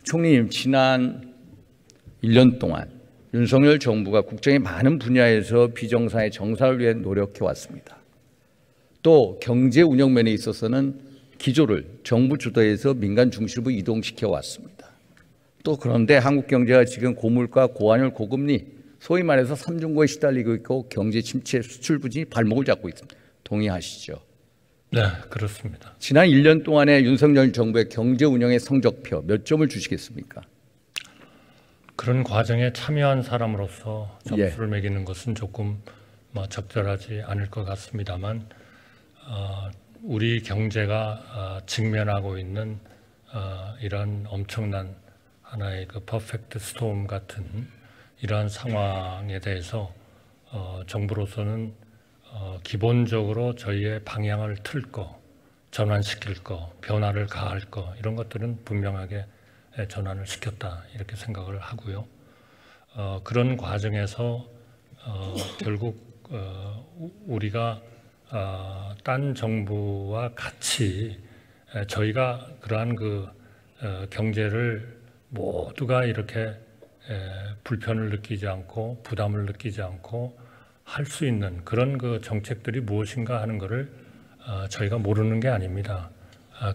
총리님, 지난 1년 동안 윤석열 정부가 국정의 많은 분야에서 비정상의 정상을 위해 노력해 왔습니다. 또 경제 운영 면에 있어서는 기조를 정부 주도에서 민간 중심으로 이동시켜 왔습니다. 또 그런데 한국 경제가 지금 고물가, 고환율, 고금리, 소위 말해서 삼중고에 시달리고 있고 경제 침체, 수출 부진이 발목을 잡고 있습니다. 동의하시죠? 네, 그렇습니다. 지난 1년 동안의 윤석열 정부의 경제 운영의 성적표 몇 점을 주시겠습니까? 그런 과정에 참여한 사람으로서 점수를 매기는 것은 조금 적절하지 않을 것 같습니다만, 우리 경제가 직면하고 있는 이런 엄청난 하나의 그 퍼펙트 스톰 같은 이러한 상황에 대해서 정부로서는 기본적으로 저희의 방향을 틀 거, 전환시킬 거, 변화를 가할 거, 이런 것들은 분명하게 전환을 시켰다 이렇게 생각을 하고요. 그런 과정에서 결국 우리가 딴 정부와 같이 저희가 그러한 그 경제를 모두가 이렇게 불편을 느끼지 않고 부담을 느끼지 않고 할 수 있는 그런 그 정책들이 무엇인가 하는 것을 저희가 모르는 게 아닙니다.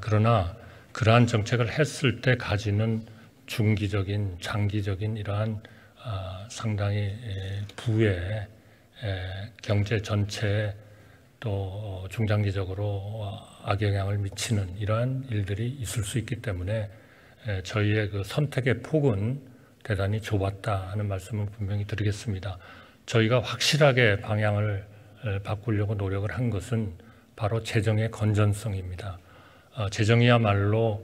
그러나 그러한 정책을 했을 때 가지는 중기적인, 장기적인 이러한 상당히 부의 경제 전체에 또 중장기적으로 악영향을 미치는 이러한 일들이 있을 수 있기 때문에 저희의 그 선택의 폭은 대단히 좁았다 하는 말씀을 분명히 드리겠습니다. 저희가 확실하게 방향을 바꾸려고 노력을 한 것은 바로 재정의 건전성입니다. 재정이야말로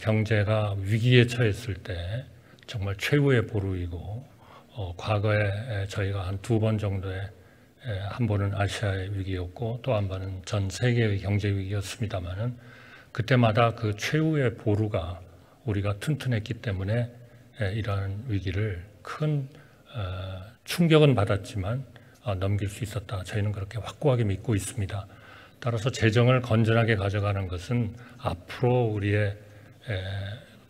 경제가 위기에 처했을 때 정말 최후의 보루이고, 과거에 저희가 한 2번 정도의, 한 번은 아시아의 위기였고 또 한 번은 전 세계의 경제 위기였습니다만은, 그때마다 그 최후의 보루가 우리가 튼튼했기 때문에 이러한 위기를 큰 충격은 받았지만 넘길 수 있었다. 저희는 그렇게 확고하게 믿고 있습니다. 따라서 재정을 건전하게 가져가는 것은 앞으로 우리의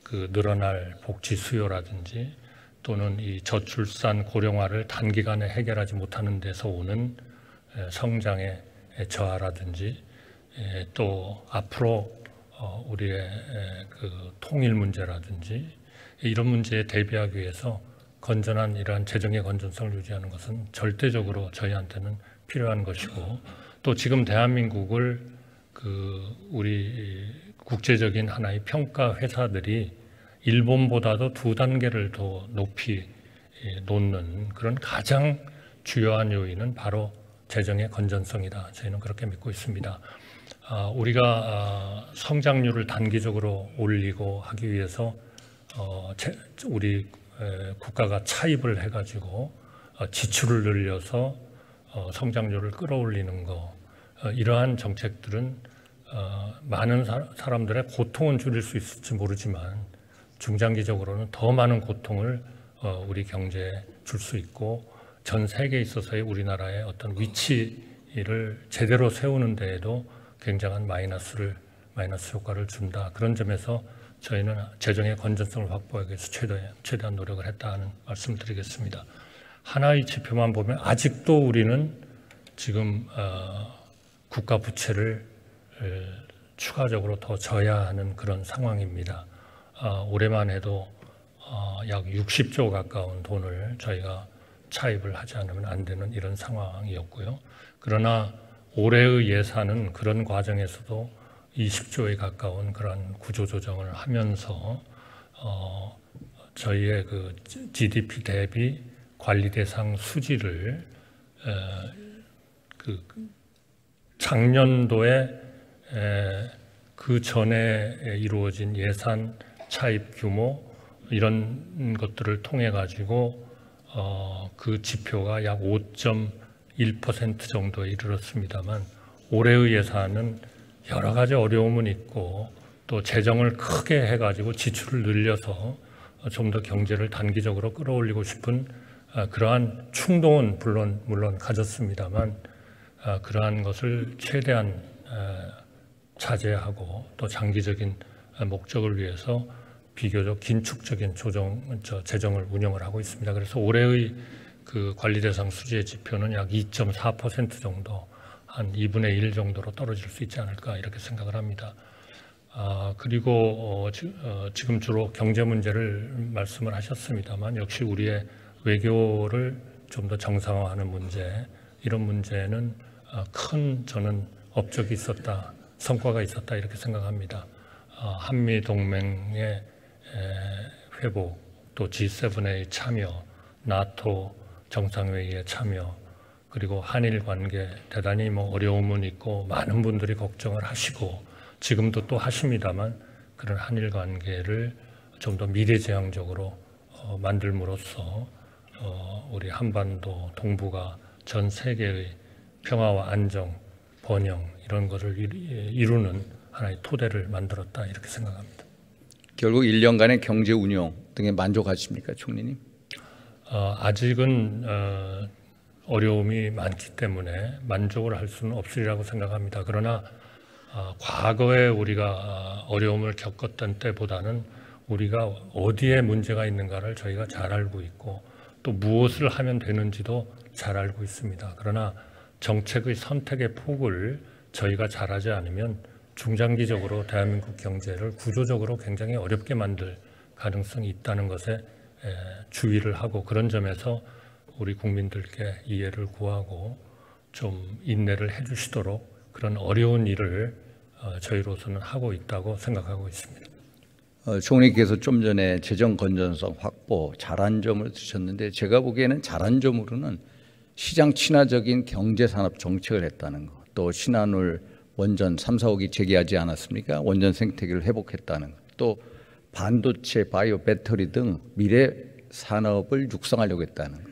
그 늘어날 복지 수요라든지 또는 이 저출산 고령화를 단기간에 해결하지 못하는 데서 오는 성장의 저하라든지, 또 앞으로 우리의 그 통일 문제라든지 이런 문제에 대비하기 위해서 건전한 이러한 재정의 건전성을 유지하는 것은 절대적으로 저희한테는 필요한 것이고, 또 지금 대한민국을 그 우리 국제적인 하나의 평가 회사들이 일본보다도 2단계를 더 높이 놓는 그런 가장 주요한 요인은 바로 재정의 건전성이다. 저희는 그렇게 믿고 있습니다. 우리가 성장률을 단기적으로 올리고 하기 위해서 우리 국가가 차입을 해가지고 지출을 늘려서 성장률을 끌어올리는 거, 이러한 정책들은 많은 사람들의 고통은 줄일 수 있을지 모르지만 중장기적으로는 더 많은 고통을 우리 경제에 줄 수 있고, 전 세계에 있어서의 우리나라의 어떤 위치를 제대로 세우는 데에도 굉장한 마이너스 효과를 준다. 그런 점에서 저희는 재정의 건전성을 확보하기 위해서 최대한 노력을 했다는 말씀을 드리겠습니다. 하나의 지표만 보면 아직도 우리는 지금 국가 부채를 추가적으로 더 져야 하는 그런 상황입니다. 올해만 해도 약 60조 가까운 돈을 저희가 차입을 하지 않으면 안 되는 이런 상황이었고요. 그러나 올해의 예산은 그런 과정에서도 20조에 가까운 그런 구조조정을 하면서 저희의 그 GDP 대비 관리 대상 수지를 그 작년도에 그 전에 이루어진 예산 차입 규모 이런 것들을 통해 가지고 그 지표가 약 5.1% 정도에 이르렀습니다만, 올해의 예산은 여러 가지 어려움은 있고 또 재정을 크게 해가지고 지출을 늘려서 좀 더 경제를 단기적으로 끌어올리고 싶은 그러한 충동은 물론 가졌습니다만, 그러한 것을 최대한 자제하고 또 장기적인 목적을 위해서 비교적 긴축적인 재정을 운영을 하고 있습니다. 그래서 올해의 그 관리 대상 수지의 지표는 약 2.4% 정도, 한 2분의 1 정도로 떨어질 수 있지 않을까 이렇게 생각을 합니다. 그리고 지금 주로 경제 문제를 말씀을 하셨습니다만 역시 우리의 외교를 좀 더 정상화하는 문제, 이런 문제는 큰 저는 업적이 있었다, 성과가 있었다 이렇게 생각합니다. 한미 동맹의 회복, 또 G7의 참여, 나토 정상회의에 참여, 그리고 한일 관계 대단히 어려움은 있고 많은 분들이 걱정을 하시고 지금도 또 하십니다만 그런 한일 관계를 좀 더 미래지향적으로 만들므로써 우리 한반도 동북아 전 세계의 평화와 안정, 번영 이런 것을 이루는 하나의 토대를 만들었다 이렇게 생각합니다. 결국 1년간의 경제 운영 등에 만족하십니까, 총리님? 아직은 어려움이 많기 때문에 만족을 할 수는 없으리라고 생각합니다. 그러나 과거에 우리가 어려움을 겪었던 때보다는 우리가 어디에 문제가 있는가를 저희가 잘 알고 있고 또 무엇을 하면 되는지도 잘 알고 있습니다. 그러나 정책의 선택의 폭을 저희가 잘하지 않으면 중장기적으로 대한민국 경제를 구조적으로 굉장히 어렵게 만들 가능성이 있다는 것에 주의를 하고 그런 점에서 우리 국민들께 이해를 구하고 좀 인내를 해주시도록 그런 어려운 일을 저희로서는 하고 있다고 생각하고 있습니다. 총리께서 좀 전에 재정 건전성 확보 잘한 점을 드셨는데 제가 보기에는 잘한 점으로는 시장 친화적인 경제산업 정책을 했다는 것, 또 신한울 원전 3, 4호기 재개하지 않았습니까? 원전 생태계를 회복했다는 것, 또 반도체, 바이오, 배터리 등 미래 산업을 육성하려고 했다는 것.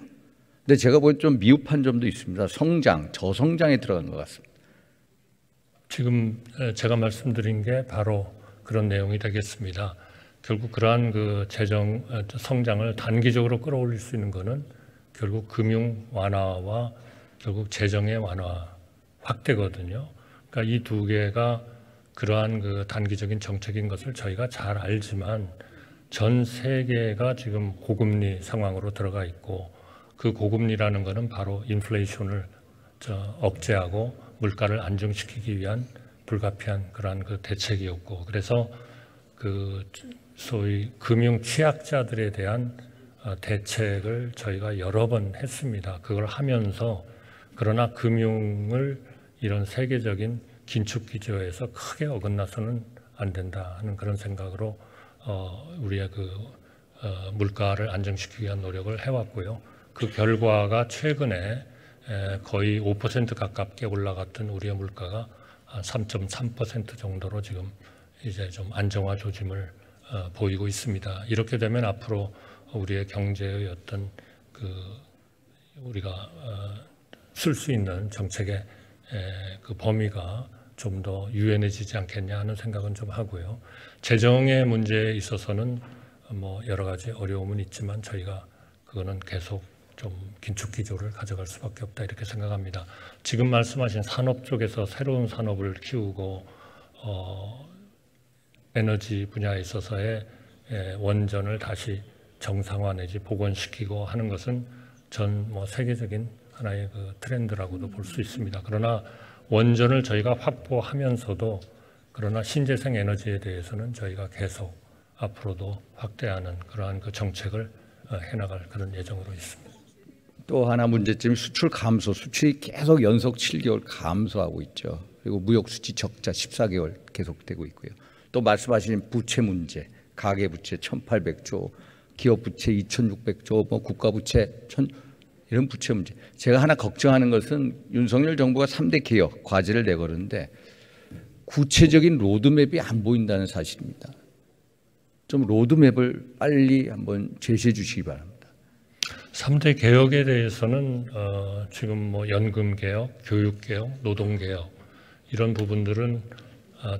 근데 제가 보기엔 좀 미흡한 점도 있습니다. 성장, 저성장에 들어간 것 같습니다. 지금 제가 말씀드린 게 바로 그런 내용이 되겠습니다. 결국 그러한 그 재정 성장을 단기적으로 끌어올릴 수 있는 것은 결국 금융 완화와 결국 재정의 완화 확대거든요. 그러니까 이 두 개가 그러한 그 단기적인 정책인 것을 저희가 잘 알지만 전 세계가 지금 고금리 상황으로 들어가 있고 그 고금리라는 것은 바로 인플레이션을 억제하고 물가를 안정시키기 위한 불가피한 그러한 그 대책이었고 그래서 그 소위 금융 취약자들에 대한 대책을 저희가 여러 번 했습니다. 그걸 하면서 그러나 금융을 이런 세계적인 긴축 기조에서 크게 어긋나서는 안 된다 하는 그런 생각으로 우리의 그 물가를 안정시키기 위한 노력을 해왔고요. 그 결과가 최근에 거의 5% 가깝게 올라갔던 우리의 물가가 3.3% 정도로 지금 이제 좀 안정화 조짐을 보이고 있습니다. 이렇게 되면 앞으로 우리의 경제의 어떤 그 우리가 쓸 수 있는 정책의 그 범위가 좀 더 유연해지지 않겠냐 하는 생각은 좀 하고요. 재정의 문제에 있어서는 뭐 여러 가지 어려움은 있지만 저희가 그거는 계속 좀 긴축 기조를 가져갈 수밖에 없다 이렇게 생각합니다. 지금 말씀하신 산업 쪽에서 새로운 산업을 키우고 에너지 분야에 있어서의 원전을 다시 정상화 내지 복원시키고 하는 것은 전 뭐 세계적인 하나의 그 트렌드라고도 볼 수 있습니다. 그러나 원전을 저희가 확보하면서도 그러나 신재생 에너지에 대해서는 저희가 계속 앞으로도 확대하는 그러한 그 정책을 해나갈 그런 예정으로 있습니다. 또 하나 문제점이 수출 감소, 수출이 계속 연속 7개월 감소하고 있죠. 그리고 무역 수지 적자 14개월 계속되고 있고요. 또 말씀하신 부채 문제, 가계 부채 1,800조, 기업 부채 2,600조, 뭐 국가 부채 이런 부채 문제. 제가 하나 걱정하는 것은 윤석열 정부가 3대 개혁 과제를 내걸었는데 구체적인 로드맵이 안 보인다는 사실입니다. 좀 로드맵을 빨리 한번 제시해 주시기 바랍니다. 3대 개혁에 대해서는 지금 뭐 연금 개혁, 교육 개혁, 노동 개혁 이런 부분들은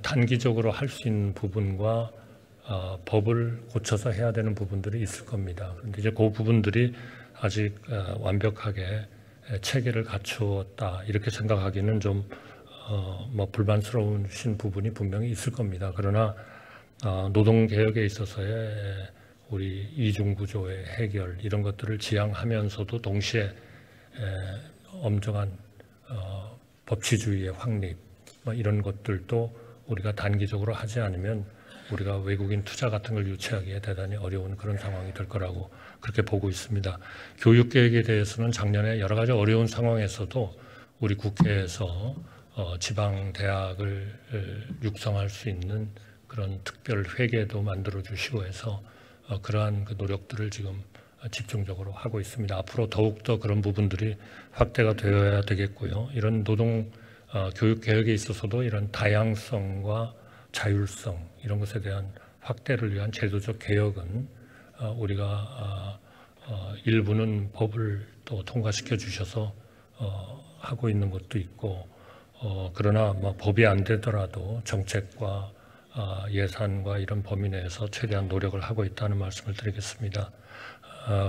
단기적으로 할 수 있는 부분과 법을 고쳐서 해야 되는 부분들이 있을 겁니다. 그런데 이제 그 부분들이 아직 완벽하게 체계를 갖추었다 이렇게 생각하기는 좀 뭐 불만스러우신 부분이 분명히 있을 겁니다. 그러나 노동 개혁에 있어서의 우리 이중 구조의 해결 이런 것들을 지향하면서도 동시에 엄정한 법치주의의 확립 이런 것들도 우리가 단기적으로 하지 않으면 우리가 외국인 투자 같은 걸 유치하기에 대단히 어려운 그런 상황이 될 거라고 그렇게 보고 있습니다. 교육 계획에 대해서는 작년에 여러 가지 어려운 상황에서도 우리 국회에서 지방 대학을 육성할 수 있는 그런 특별 회계도 만들어 주시고 해서 그러한 그 노력들을 지금 집중적으로 하고 있습니다. 앞으로 더욱더 그런 부분들이 확대가 되어야 되겠고요. 이런 노동 교육 개혁에 있어서도 이런 다양성과 자율성 이런 것에 대한 확대를 위한 제도적 개혁은 우리가 일부는 법을 또 통과시켜 주셔서 하고 있는 것도 있고 그러나 법이 안 되더라도 정책과 예산과 이런 범위 내에서 최대한 노력을 하고 있다는 말씀을 드리겠습니다.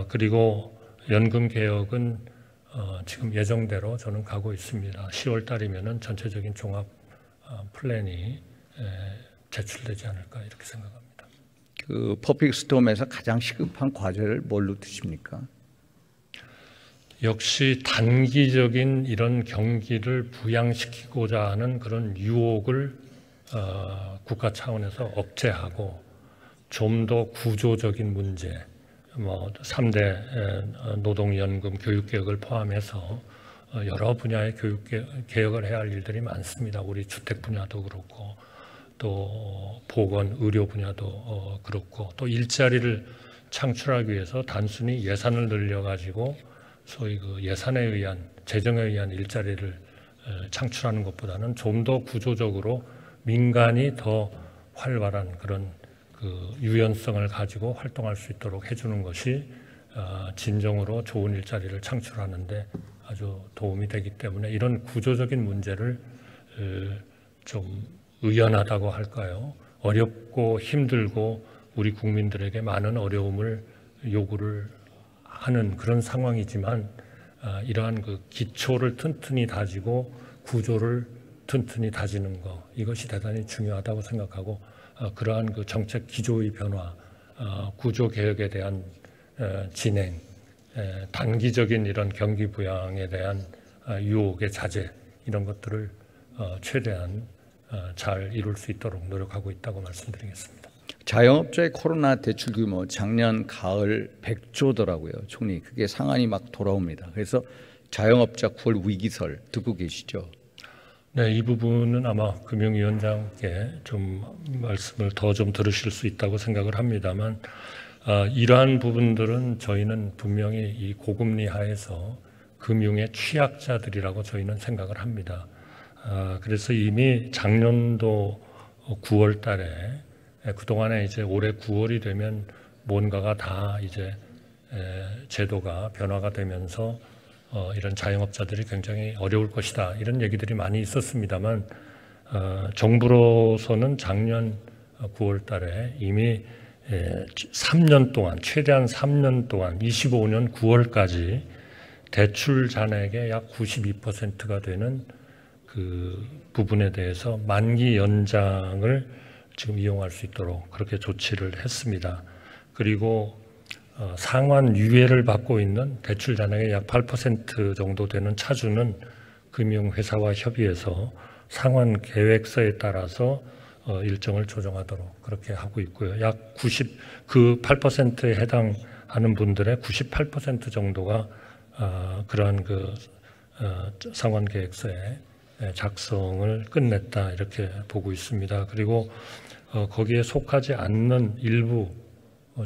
그리고 연금 개혁은 지금 예정대로 저는 가고 있습니다. 10월 달이면은 전체적인 종합 플랜이 제출되지 않을까 이렇게 생각합니다. 그 퍼펙트 스톰에서 가장 시급한 과제를 뭘로 두십니까? 역시 단기적인 이런 경기를 부양시키고자 하는 그런 유혹을 국가 차원에서 억제하고 좀 더 구조적인 문제, 3대 노동연금 교육개혁을 포함해서 여러 분야의 교육개혁을 해야 할 일들이 많습니다. 우리 주택 분야도 그렇고 또 보건, 의료 분야도 그렇고 또 일자리를 창출하기 위해서 단순히 예산을 늘려가지고 소위 그 예산에 의한 재정에 의한 일자리를 창출하는 것보다는 좀 더 구조적으로 민간이 더 활발한 그런 그 유연성을 가지고 활동할 수 있도록 해주는 것이 진정으로 좋은 일자리를 창출하는데 아주 도움이 되기 때문에 이런 구조적인 문제를 좀 의연하다고 할까요? 어렵고 힘들고 우리 국민들에게 많은 어려움을 요구를 하는 그런 상황이지만 이러한 그 기초를 튼튼히 다지고 구조를 튼튼히 다지는 것 이것이 대단히 중요하다고 생각하고 그러한 그 정책 기조의 변화, 구조 개혁에 대한 진행, 단기적인 이런 경기 부양에 대한 유혹의 자제 이런 것들을 최대한 잘 이룰 수 있도록 노력하고 있다고 말씀드리겠습니다. 자영업자의 코로나 대출 규모 작년 가을 100조더라고요, 총리. 그게 상한이 막 돌아옵니다. 그래서 자영업자 9월 위기설 듣고 계시죠? 네, 이 부분은 아마 금융위원장께 좀 말씀을 더 좀 들으실 수 있다고 생각을 합니다만 이러한 부분들은 저희는 분명히 이 고금리 하에서 금융의 취약자들이라고 저희는 생각을 합니다. 그래서 이미 작년도 9월 달에 그동안에 이제 올해 9월이 되면 뭔가가 다 이제 제도가 변화가 되면서 이런 자영업자들이 굉장히 어려울 것이다 이런 얘기들이 많이 있었습니다만 정부로서는 작년 9월 달에 이미 3년 동안 최대한 3년 동안 25년 9월까지 대출 잔액의 약 92%가 되는 그 부분에 대해서 만기 연장을 지금 이용할 수 있도록 그렇게 조치를 했습니다. 그리고 상환 유예를 받고 있는 대출 잔액의 약 8% 정도 되는 차주는 금융회사와 협의해서 상환 계획서에 따라서 일정을 조정하도록 그렇게 하고 있고요. 약 8%에 해당하는 분들의 98% 정도가 그러한 그 상환 계획서의 작성을 끝냈다 이렇게 보고 있습니다. 그리고 거기에 속하지 않는 일부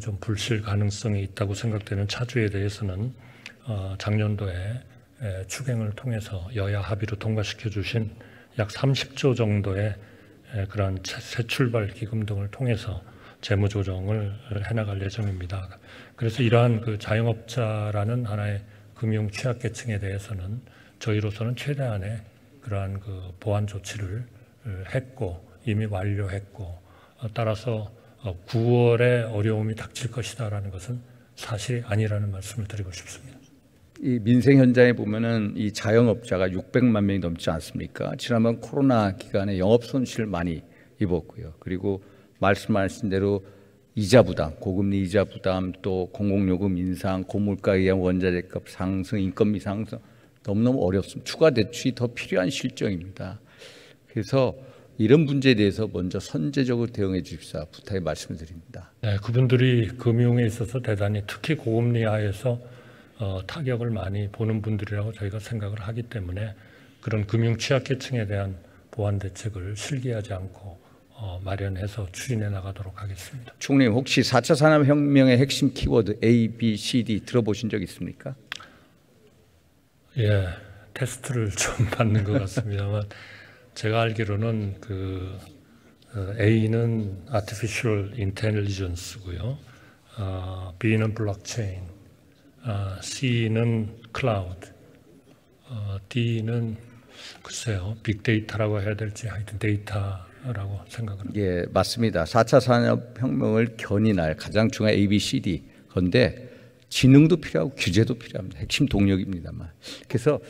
좀 불실 가능성이 있다고 생각되는 차주에 대해서는 작년도에 추경을 통해서 여야 합의로 통과시켜 주신 약 30조 정도의 그러한 새 출발 기금 등을 통해서 재무 조정을 해나갈 예정입니다. 그래서 이러한 그 자영업자라는 하나의 금융 취약계층에 대해서는 저희로서는 최대한의 그러한 그 보완 조치를 했고 이미 완료했고 따라서 9월에 어려움이 닥칠 것이다라는 것은 사실이 아니라는 말씀을 드리고 싶습니다. 이 민생 현장에 보면은 이 자영업자가 600만 명이 넘지 않습니까? 지난번 코로나 기간에 영업 손실을 많이 입었고요. 그리고 말씀하신 대로 이자 부담, 고금리 이자 부담, 또 공공요금 인상, 고물가에 의한 원자재값 상승, 인건비 상승 너무너무 어렵습니다. 추가 대출이 더 필요한 실정입니다. 그래서 이런 문제에 대해서 먼저 선제적으로 대응해 주십사 부탁의 말씀을 드립니다. 네, 그분들이 금융에 있어서 대단히 특히 고금리 하에서 타격을 많이 보는 분들이라고 저희가 생각을 하기 때문에 그런 금융 취약계층에 대한 보완 대책을 실기하지 않고 마련해서 추진해 나가도록 하겠습니다. 총리님 혹시 4차 산업혁명의 핵심 키워드 A, B, C, D 들어보신 적 있습니까? 예, 테스트를 좀 받는 것 같습니다만 제가 알기로는 A는 Artificial Intelligence고요, B는 블록체인, C는 Cloud, D는 글쎄요 빅데이터라고 해야 될지 하여튼 데이터라고 생각을 합니다. 예, 맞습니다. 4차 산업혁명을 견인할 가장 중요한 A, B, C, D. 그런데 지능도 필요하고 규제도 필요합니다. 핵심 동력입니다만. 그래서